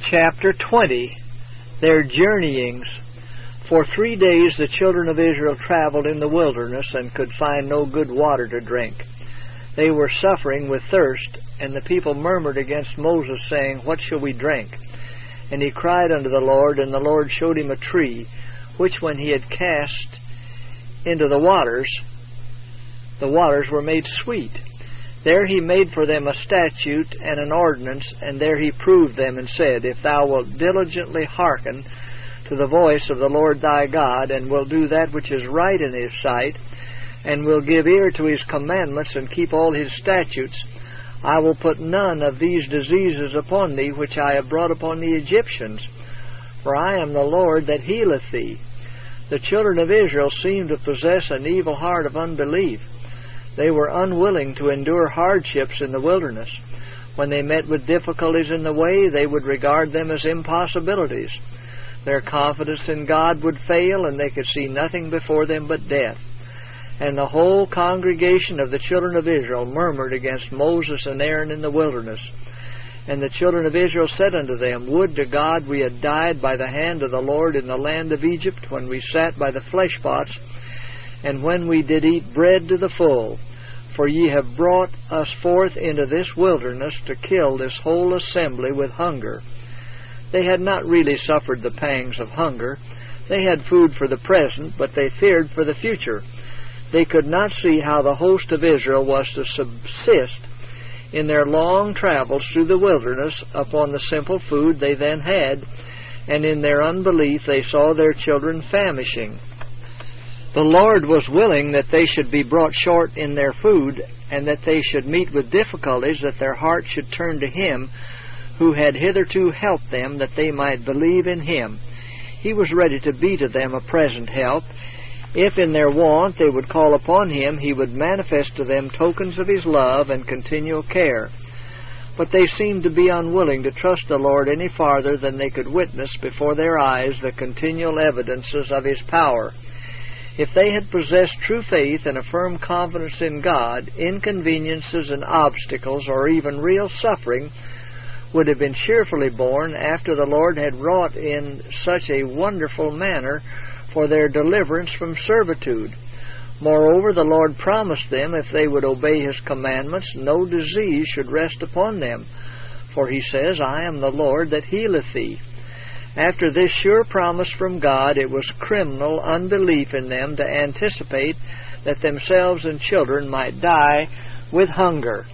Chapter 20, Their Journeyings. For 3 days the children of Israel traveled in the wilderness and could find no good water to drink. They were suffering with thirst, and the people murmured against Moses, saying, What shall we drink? And he cried unto the Lord, and the Lord showed him a tree, which when he had cast into the waters were made sweet. There he made for them a statute and an ordinance, and there he proved them, and said, If thou wilt diligently hearken to the voice of the Lord thy God, and will do that which is right in his sight, and will give ear to his commandments, and keep all his statutes, I will put none of these diseases upon thee, which I have brought upon the Egyptians. For I am the Lord that healeth thee. The children of Israel seemed to possess an evil heart of unbelief. They were unwilling to endure hardships in the wilderness. When they met with difficulties in the way, they would regard them as impossibilities. Their confidence in God would fail, and they could see nothing before them but death. And the whole congregation of the children of Israel murmured against Moses and Aaron in the wilderness. And the children of Israel said unto them, Would to God we had died by the hand of the Lord in the land of Egypt, when we sat by the flesh pots, and when we did eat bread to the full. For ye have brought us forth into this wilderness to kill this whole assembly with hunger. They had not really suffered the pangs of hunger. They had food for the present, but they feared for the future. They could not see how the host of Israel was to subsist in their long travels through the wilderness upon the simple food they then had, and in their unbelief they saw their children famishing. The Lord was willing that they should be brought short in their food, and that they should meet with difficulties, that their hearts should turn to Him who had hitherto helped them, that they might believe in Him. He was ready to be to them a present help. If in their want they would call upon Him, He would manifest to them tokens of His love and continual care. But they seemed to be unwilling to trust the Lord any farther than they could witness before their eyes the continual evidences of His power. If they had possessed true faith and a firm confidence in God, inconveniences and obstacles, or even real suffering, would have been cheerfully borne after the Lord had wrought in such a wonderful manner for their deliverance from servitude. Moreover, the Lord promised them, if they would obey His commandments, no disease should rest upon them. For He says, I am the Lord that healeth thee. After this sure promise from God, it was criminal unbelief in them to anticipate that themselves and children might die with hunger.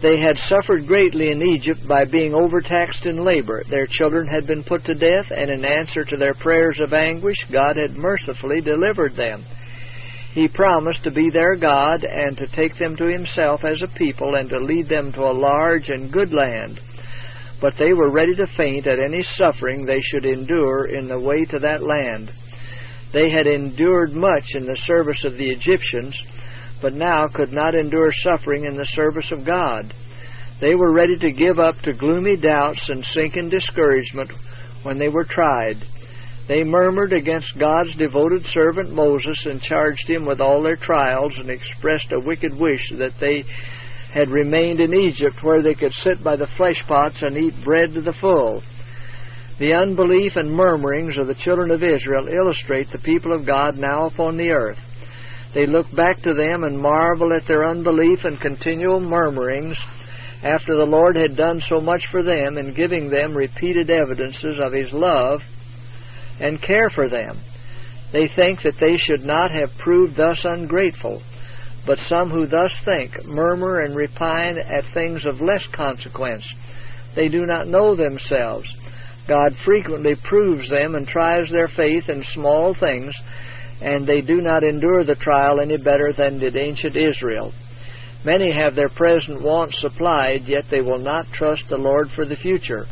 They had suffered greatly in Egypt by being overtaxed in labor. Their children had been put to death, and in answer to their prayers of anguish, God had mercifully delivered them. He promised to be their God and to take them to Himself as a people and to lead them to a large and good land. But they were ready to faint at any suffering they should endure in the way to that land. They had endured much in the service of the Egyptians, but now could not endure suffering in the service of God. They were ready to give up to gloomy doubts and sink in discouragement when they were tried. They murmured against God's devoted servant Moses and charged him with all their trials, and expressed a wicked wish that they had remained in Egypt, where they could sit by the flesh pots and eat bread to the full. The unbelief and murmurings of the children of Israel illustrate the people of God now upon the earth. They look back to them and marvel at their unbelief and continual murmurings after the Lord had done so much for them in giving them repeated evidences of His love and care for them. They think that they should not have proved thus ungrateful. But some who thus think murmur and repine at things of less consequence. They do not know themselves. God frequently proves them and tries their faith in small things, and they do not endure the trial any better than did ancient Israel. Many have their present wants supplied, yet they will not trust the Lord for the future.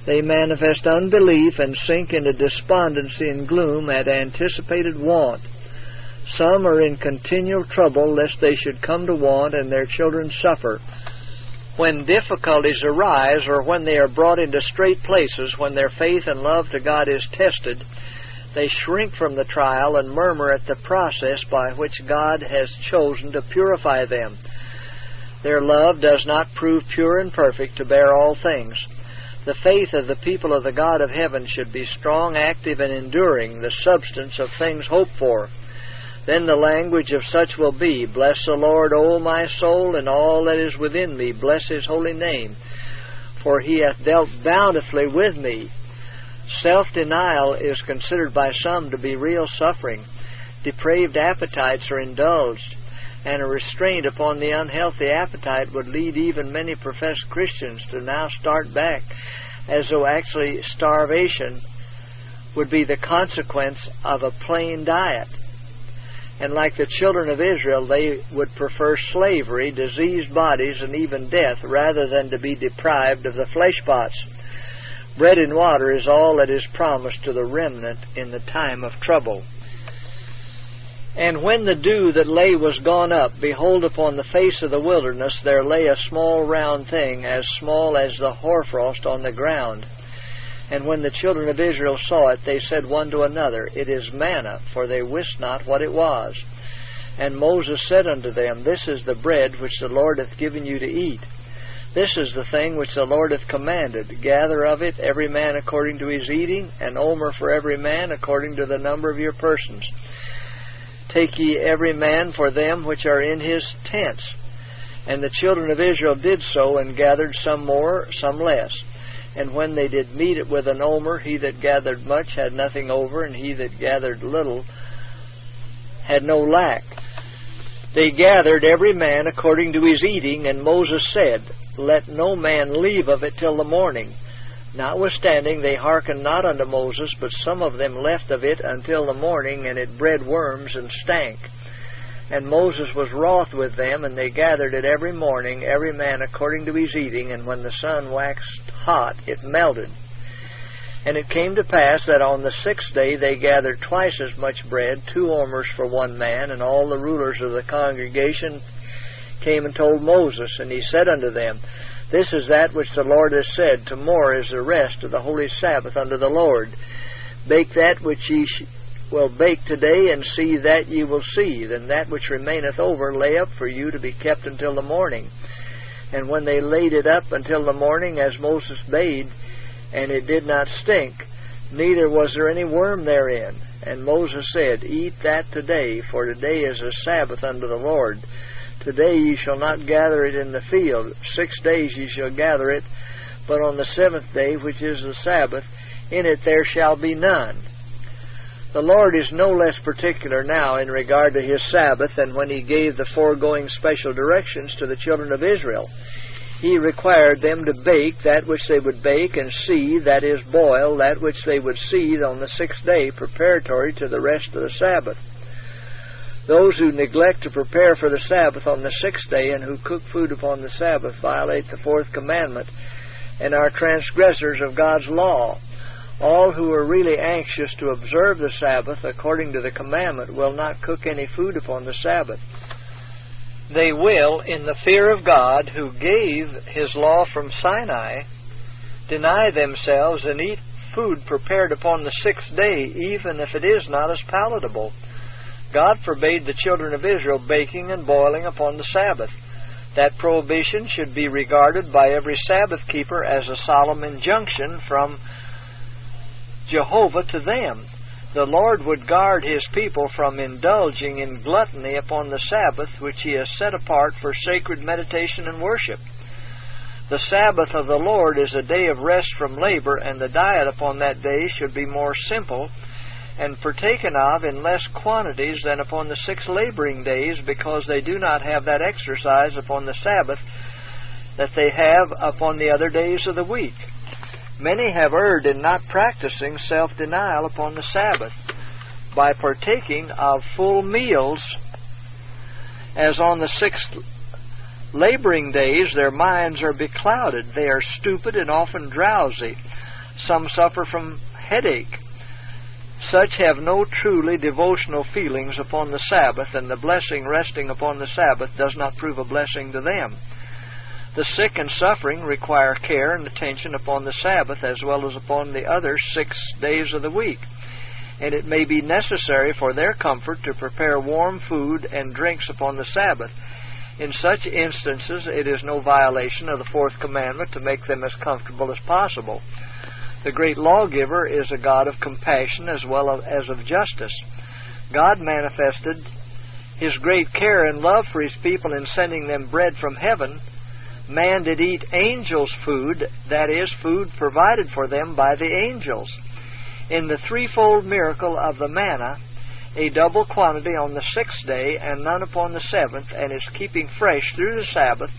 They manifest unbelief and sink into despondency and gloom at anticipated want. Some are in continual trouble lest they should come to want and their children suffer. When difficulties arise, or when they are brought into strait places, when their faith and love to God is tested, they shrink from the trial and murmur at the process by which God has chosen to purify them. Their love does not prove pure and perfect to bear all things. The faith of the people of the God of heaven should be strong, active, and enduring, the substance of things hoped for. Then the language of such will be, Bless the Lord, O my soul, and all that is within me. Bless his holy name, for he hath dealt bountifully with me. Self-denial is considered by some to be real suffering. Depraved appetites are indulged, and a restraint upon the unhealthy appetite would lead even many professed Christians to now start back, as though actually starvation would be the consequence of a plain diet. And like the children of Israel, they would prefer slavery, diseased bodies, and even death, rather than to be deprived of the flesh pots. Bread and water is all that is promised to the remnant in the time of trouble. And when the dew that lay was gone up, behold, upon the face of the wilderness there lay a small round thing, as small as the hoarfrost on the ground. And when the children of Israel saw it, they said one to another, It is manna, for they wist not what it was. And Moses said unto them, This is the bread which the Lord hath given you to eat. This is the thing which the Lord hath commanded. Gather of it every man according to his eating, an omer for every man according to the number of your persons. Take ye every man for them which are in his tents. And the children of Israel did so, and gathered some more, some less. And when they did meet it with an omer, he that gathered much had nothing over, and he that gathered little had no lack. They gathered every man according to his eating, and Moses said, Let no man leave of it till the morning. Notwithstanding they hearkened not unto Moses, but some of them left of it until the morning, and it bred worms and stank. And Moses was wroth with them, and they gathered it every morning, every man according to his eating, and when the sun waxed hot, it melted. And it came to pass that on the 6th day they gathered twice as much bread, 2 omers for one man, and all the rulers of the congregation came and told Moses, and he said unto them, This is that which the Lord has said, Tomorrow is the rest of the holy Sabbath unto the Lord. Bake that which ye will bake today, and see that ye will see. Then that which remaineth over lay up for you to be kept until the morning. And when they laid it up until the morning, as Moses bade, and it did not stink, neither was there any worm therein. And Moses said, Eat that today, for today is a Sabbath unto the Lord. Today ye shall not gather it in the field. 6 days ye shall gather it, but on the 7th day, which is the Sabbath, in it there shall be none. The Lord is no less particular now in regard to his Sabbath than when he gave the foregoing special directions to the children of Israel. He required them to bake that which they would bake, and seethe, that is, boil, that which they would seethe on the 6th day, preparatory to the rest of the Sabbath. Those who neglect to prepare for the Sabbath on the 6th day, and who cook food upon the Sabbath, violate the 4th commandment, and are transgressors of God's law. All who are really anxious to observe the Sabbath according to the commandment will not cook any food upon the Sabbath. They will, in the fear of God, who gave his law from Sinai, deny themselves and eat food prepared upon the 6th day, even if it is not as palatable. God forbade the children of Israel baking and boiling upon the Sabbath. That prohibition should be regarded by every Sabbath keeper as a solemn injunction from Jehovah to them. The Lord would guard his people from indulging in gluttony upon the Sabbath, which he has set apart for sacred meditation and worship. The Sabbath of the Lord is a day of rest from labor, and the diet upon that day should be more simple and partaken of in less quantities than upon the 6 laboring days, because they do not have that exercise upon the Sabbath that they have upon the other days of the week. Many have erred in not practicing self-denial upon the Sabbath by partaking of full meals, as on the 6 laboring days their minds are beclouded. They are stupid and often drowsy. Some suffer from headache. Such have no truly devotional feelings upon the Sabbath, and the blessing resting upon the Sabbath does not prove a blessing to them. The sick and suffering require care and attention upon the Sabbath as well as upon the other 6 days of the week, and it may be necessary for their comfort to prepare warm food and drinks upon the Sabbath. In such instances, it is no violation of the fourth commandment to make them as comfortable as possible. The great lawgiver is a God of compassion as well as of justice. God manifested His great care and love for His people in sending them bread from heaven. Man did eat angels' food, that is, food provided for them by the angels. In the threefold miracle of the manna, a double quantity on the sixth day and none upon the seventh, and its keeping fresh through the Sabbath,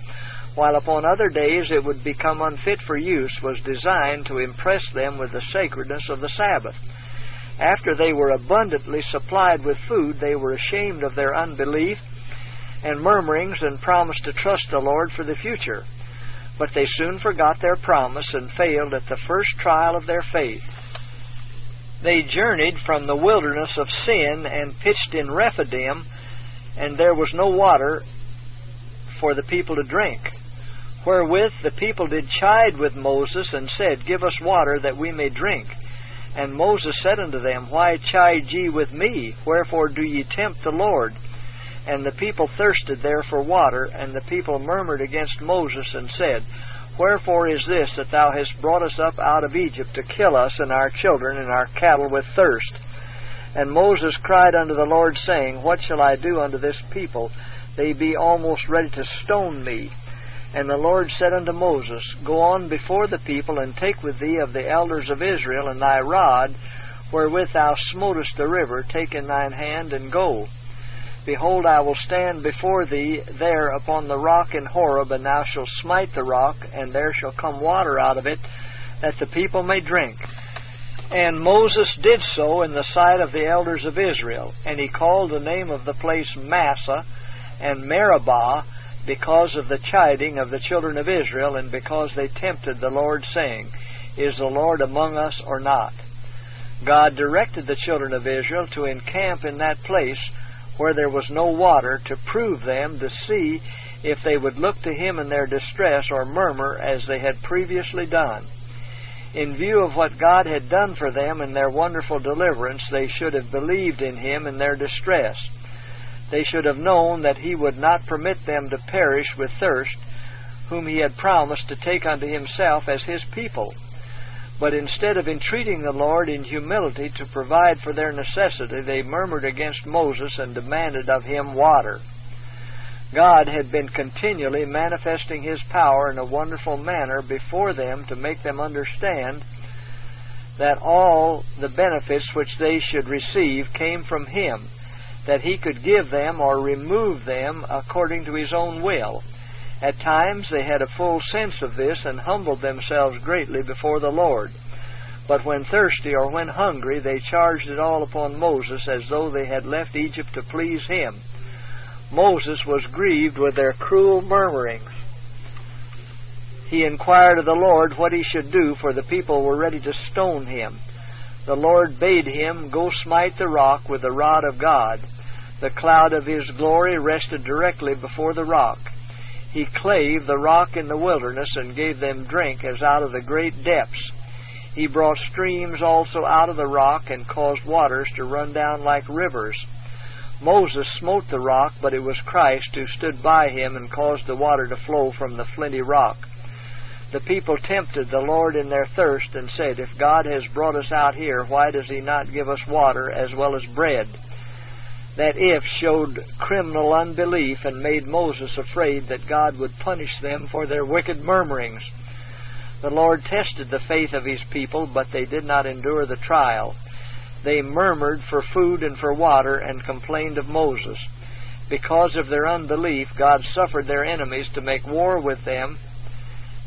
while upon other days it would become unfit for use, was designed to impress them with the sacredness of the Sabbath. After they were abundantly supplied with food, they were ashamed of their unbelief and murmurings and promised to trust the Lord for the future. But they soon forgot their promise and failed at the first trial of their faith. They journeyed from the wilderness of sin and pitched in Rephidim, and there was no water for the people to drink. Wherewith the people did chide with Moses, and said, Give us water that we may drink. And Moses said unto them, Why chide ye with me? Wherefore do ye tempt the Lord? And the people thirsted there for water, and the people murmured against Moses, and said, Wherefore is this, that thou hast brought us up out of Egypt to kill us and our children and our cattle with thirst? And Moses cried unto the Lord, saying, What shall I do unto this people? They be almost ready to stone me. And the Lord said unto Moses, Go on before the people, and take with thee of the elders of Israel, and thy rod, wherewith thou smotest the river, take in thine hand, and go. Behold, I will stand before thee there upon the rock in Horeb, and thou shalt smite the rock, and there shall come water out of it, that the people may drink. And Moses did so in the sight of the elders of Israel, and he called the name of the place Massah and Meribah, because of the chiding of the children of Israel, and because they tempted the Lord, saying, Is the Lord among us or not? God directed the children of Israel to encamp in that place where there was no water, to prove them, to see if they would look to Him in their distress, or murmur as they had previously done. In view of what God had done for them in their wonderful deliverance, they should have believed in Him in their distress. They should have known that He would not permit them to perish with thirst, whom He had promised to take unto Himself as His people. But instead of entreating the Lord in humility to provide for their necessity, they murmured against Moses and demanded of him water. God had been continually manifesting His power in a wonderful manner before them to make them understand that all the benefits which they should receive came from Him, that He could give them or remove them according to His own will. At times they had a full sense of this and humbled themselves greatly before the Lord. But when thirsty or when hungry, they charged it all upon Moses, as though they had left Egypt to please him. Moses was grieved with their cruel murmurings. He inquired of the Lord what he should do, for the people were ready to stone him. The Lord bade him go smite the rock with the rod of God. The cloud of His glory rested directly before the rock. He clave the rock in the wilderness, and gave them drink as out of the great depths. He brought streams also out of the rock, and caused waters to run down like rivers. Moses smote the rock, but it was Christ who stood by him and caused the water to flow from the flinty rock. The people tempted the Lord in their thirst, and said, If God has brought us out here, why does He not give us water as well as bread? That if showed criminal unbelief, and made Moses afraid that God would punish them for their wicked murmurings. The Lord tested the faith of His people, but they did not endure the trial. They murmured for food and for water, and complained of Moses. Because of their unbelief, God suffered their enemies to make war with them,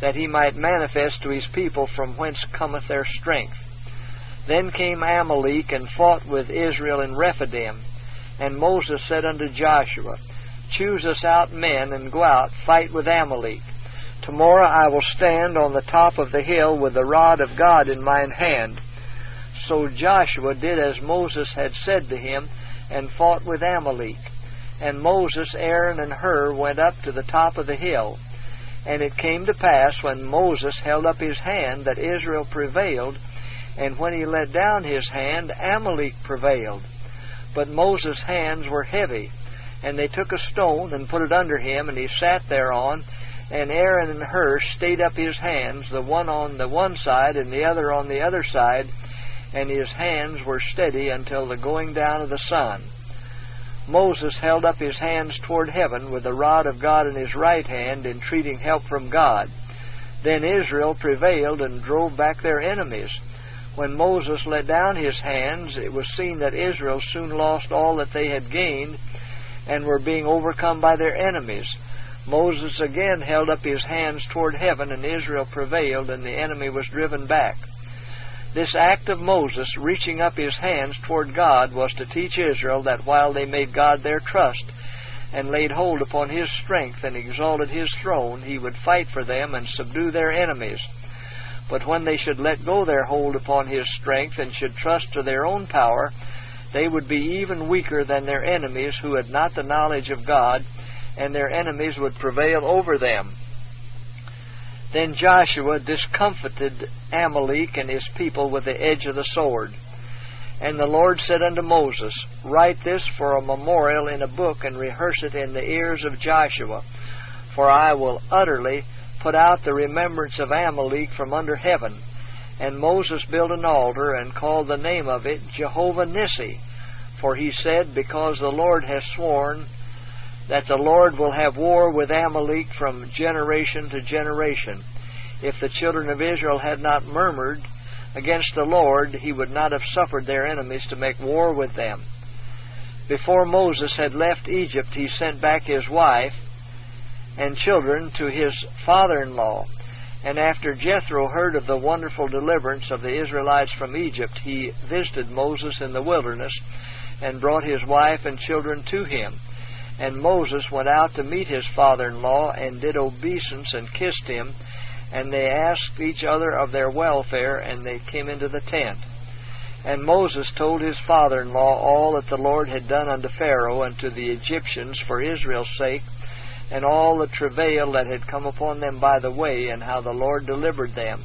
that He might manifest to His people from whence cometh their strength. Then came Amalek, and fought with Israel in Rephidim. And Moses said unto Joshua, Choose us out men, and go out, fight with Amalek. Tomorrow I will stand on the top of the hill with the rod of God in mine hand. So Joshua did as Moses had said to him, and fought with Amalek. And Moses, Aaron, and Hur went up to the top of the hill. And it came to pass, when Moses held up his hand, that Israel prevailed, and when he let down his hand, Amalek prevailed. But Moses' hands were heavy, And they took a stone and put it under him, and he sat thereon. And Aaron and Hur stayed up his hands, the one on the one side and the other on the other side, and his hands were steady until the going down of the sun. Moses held up his hands toward heaven with the rod of God in his right hand, entreating help from God. Then Israel prevailed and drove back their enemies. When Moses let down his hands, it was seen that Israel soon lost all that they had gained and were being overcome by their enemies. Moses again held up his hands toward heaven, and Israel prevailed, and the enemy was driven back. This act of Moses reaching up his hands toward God was to teach Israel that while they made God their trust and laid hold upon his strength and exalted his throne, he would fight for them and subdue their enemies. But when they should let go their hold upon his strength and should trust to their own power, they would be even weaker than their enemies who had not the knowledge of God, and their enemies would prevail over them. Then Joshua discomfited Amalek and his people with the edge of the sword. And the Lord said unto Moses, Write this for a memorial in a book, and rehearse it in the ears of Joshua, for I will utterly put out the remembrance of Amalek from under heaven. And Moses built an altar, and called the name of it Jehovah Nissi, for he said, Because the Lord has sworn that the Lord will have war with Amalek from generation to generation. If the children of Israel had not murmured against the Lord, he would not have suffered their enemies to make war with them. Before Moses had left Egypt, he sent back his wife and children to his father-in-law. And after Jethro heard of the wonderful deliverance of the Israelites from Egypt, he visited Moses in the wilderness and brought his wife and children to him. And Moses went out to meet his father-in-law and did obeisance and kissed him. And they asked each other of their welfare, and they came into the tent. And Moses told his father-in-law all that the Lord had done unto Pharaoh and to the Egyptians for Israel's sake, and all the travail that had come upon them by the way, and how the Lord delivered them.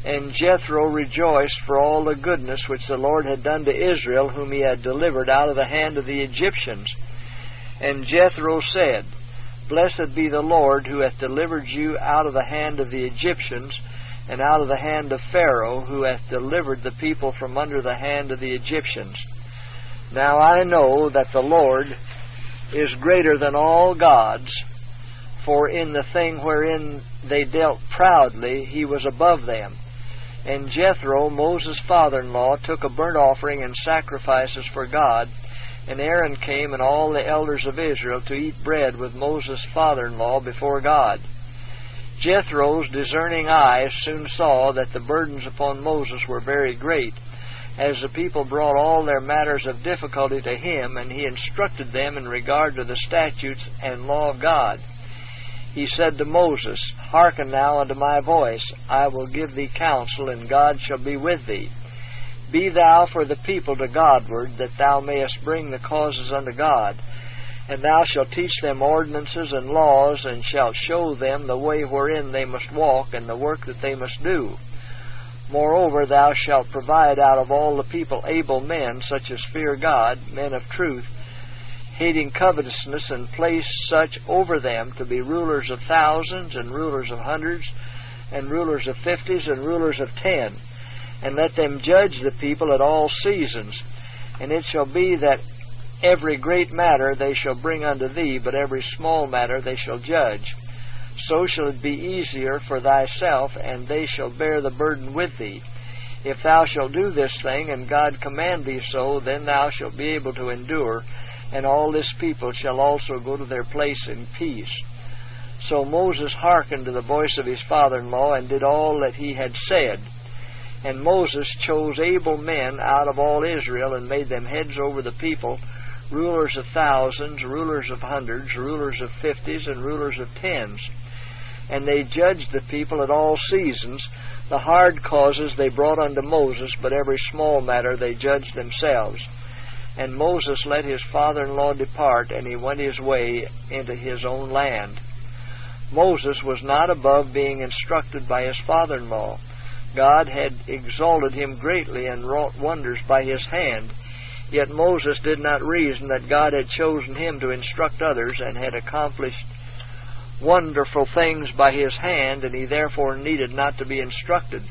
And Jethro rejoiced for all the goodness which the Lord had done to Israel, whom he had delivered out of the hand of the Egyptians. And Jethro said, Blessed be the Lord, who hath delivered you out of the hand of the Egyptians, and out of the hand of Pharaoh, who hath delivered the people from under the hand of the Egyptians. Now I know that the Lord is greater than all gods, for in the thing wherein they dealt proudly, he was above them. And Jethro, Moses' father-in-law, took a burnt offering and sacrifices for God. And Aaron came and all the elders of Israel to eat bread with Moses' father-in-law before God. Jethro's discerning eyes soon saw that the burdens upon Moses were very great, as the people brought all their matters of difficulty to him, and he instructed them in regard to the statutes and law of God. He said to Moses, Hearken now unto my voice, I will give thee counsel, and God shall be with thee. Be thou for the people to Godward, that thou mayest bring the causes unto God. And thou shalt teach them ordinances and laws, and shalt show them the way wherein they must walk, and the work that they must do. Moreover, thou shalt provide out of all the people able men, such as fear God, men of truth, hating covetousness, and place such over them to be rulers of thousands, and rulers of hundreds, and rulers of fifties, and rulers of 10. And let them judge the people at all seasons. And it shall be that every great matter they shall bring unto thee, but every small matter they shall judge. So shall it be easier for thyself, and they shall bear the burden with thee. If thou shalt do this thing, and God command thee so, then thou shalt be able to endure, and all this people shall also go to their place in peace. So Moses hearkened to the voice of his father-in-law, and did all that he had said. And Moses chose able men out of all Israel, and made them heads over the people, rulers of thousands, rulers of hundreds, rulers of fifties, and rulers of tens. And they judged the people at all seasons. The hard causes they brought unto Moses, but every small matter they judged themselves. And Moses let his father-in-law depart, and he went his way into his own land. Moses was not above being instructed by his father-in-law. God had exalted him greatly and wrought wonders by his hand. Yet Moses did not reason that God had chosen him to instruct others and had accomplished wonderful things by his hand, and he therefore needed not to be instructed.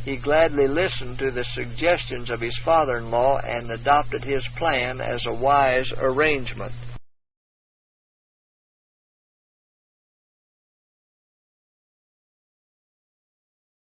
He gladly listened to the suggestions of his father-in-law and adopted his plan as a wise arrangement.